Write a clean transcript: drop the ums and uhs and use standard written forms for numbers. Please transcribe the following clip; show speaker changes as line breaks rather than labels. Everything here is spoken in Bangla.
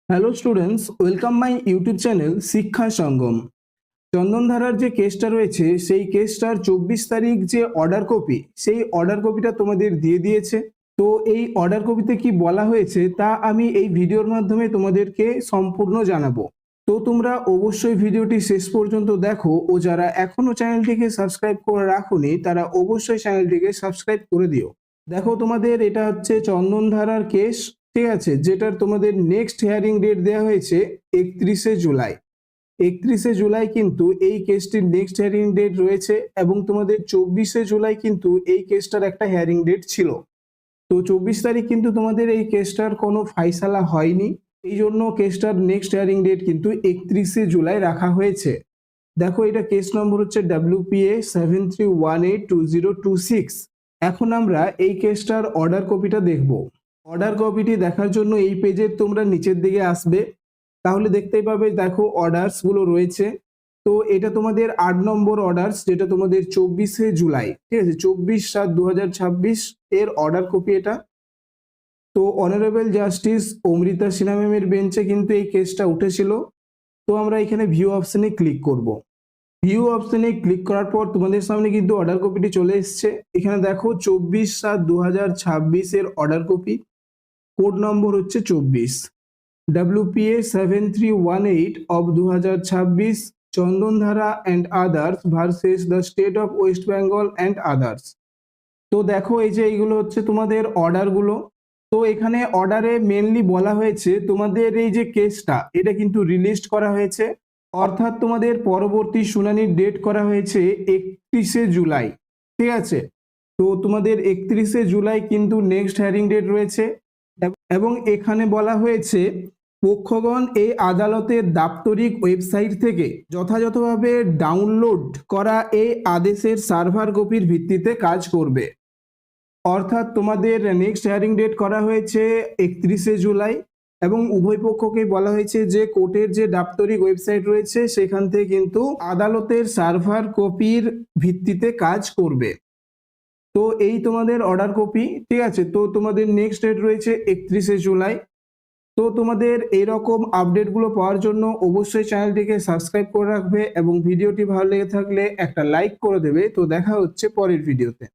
Hello students, welcome my YouTube channel শিক্ষা সঙ্গম। চন্দনধারার যে কেসটা রয়েছে সেই কেসটার 24 তারিখ যে অর্ডার কপি, সেই অর্ডার কপিটা তোমাদের দিয়ে দিয়েছে। তো এই অর্ডার কপিতে কি বলা হয়েছে তা আমি এই ভিডিওর মাধ্যমে তোমাদেরকে সম্পূর্ণ জানাবো। তো তোমরা অবশ্যই ভিডিওটি শেষ পর্যন্ত দেখো, ও যারা এখনো চ্যানেলটিকে সাবস্ক্রাইব করে রাখোনি তারা অবশ্যই চ্যানেলটিকে সাবস্ক্রাইব করে দিও। দেখো, তোমাদের এটা হচ্ছে চন্দনধারার কেস, ঠিক আছে, যেটার তোমাদের নেক্সট হিয়ারিং ডেট দেওয়া হয়েছে 31শে জুলাই। 31শে জুলাই কিন্তু এই কেসটির নেক্সট হিয়ারিং ডেট রয়েছে, এবং তোমাদের 24শে জুলাই কিন্তু এই কেসটার একটা হিয়ারিং ডেট ছিল। তো 24 তারিখ কিন্তু তোমাদের এই কেসটার কোনো ফাইসালা হয়নি, এই জন্য কেসটার নেক্সট হিয়ারিং ডেট কিন্তু 31শে জুলাই রাখা হয়েছে। দেখো, এটা কেস নম্বর হচ্ছে WPA 73182026। এখন আমরা এই কেসটার অর্ডার কপিটা দেখব। অর্ডার কপিটি দেখার জন্য এই পেজের তোমরা নিচের দিকে আসবে, তাহলে দেখতেই পাবে, দেখো অর্ডারস গুলো রয়েছে। তো এটা তোমাদের 8 নম্বর অর্ডারস, যেটা তোমাদের 24শে জুলাই, ঠিক আছে, 24/7/2026 এর অর্ডার কপি এটা। তো অনারেবল জাস্টিস অমৃতা সিনহা ম্যামের বেঞ্চে কিন্তু এই কেসটা উঠেছিল। তো আমরা এখানে ভিউ অপশনে ক্লিক করব। ভিউ অপশনে ক্লিক করার পর তোমাদের সামনে কিন্তু অর্ডার কপিটি চলে এসছে। এখানে দেখো 24/7/2026 এর অর্ডার কপি, কোড নম্বর হচ্ছে 24, WPA 7318 of 2026, Chandandhara and others versus the state of West Bengal and others. তো দেখো, এই যে এইগুলো হচ্ছে তোমাদের অর্ডারগুলো। তো এখানে অর্ডারে মেনলি বলা হয়েছে তোমাদের এই যে কেসটা, এটা কিন্তু রিলিজ করা হয়েছে, অর্থাৎ তোমাদের পরবর্তী শুনানির ডেট করা হয়েছে 31শে জুলাই, ঠিক আছে। তো তোমাদের 31শে জুলাই কিন্তু নেক্সট হিয়ারিং ডেট রয়েছে, এবং এখানে বলা হয়েছে পক্ষগণ এই আদালতের দাপ্তরিক ওয়েবসাইট থেকে যথাযথভাবে ডাউনলোড করা এই আদেশের সার্ভার কপির ভিত্তিতে কাজ করবে। অর্থাৎ তোমাদের নেক্সট হিয়ারিং ডেট করা হয়েছে 31শে জুলাই, এবং উভয় পক্ষকে বলা হয়েছে যে কোর্টের যে দাপ্তরিক ওয়েবসাইট রয়েছে সেখান থেকে কিন্তু আদালতের সার্ভার কপির ভিত্তিতে কাজ করবে। তো এই তোমাদের অর্ডার কপি, ঠিক আছে। তো তোমাদের নেক্সট ডেট রয়েছে 31শে জুলাই। তো তোমাদের এইরকম আপডেটগুলো পাওয়ার জন্য অবশ্যই চ্যানেলটিকে সাবস্ক্রাইব করে রাখবে, এবং ভিডিওটি ভালো লেগে থাকলে একটা লাইক করে দেবে। তো দেখা হচ্ছে পরের ভিডিওতে।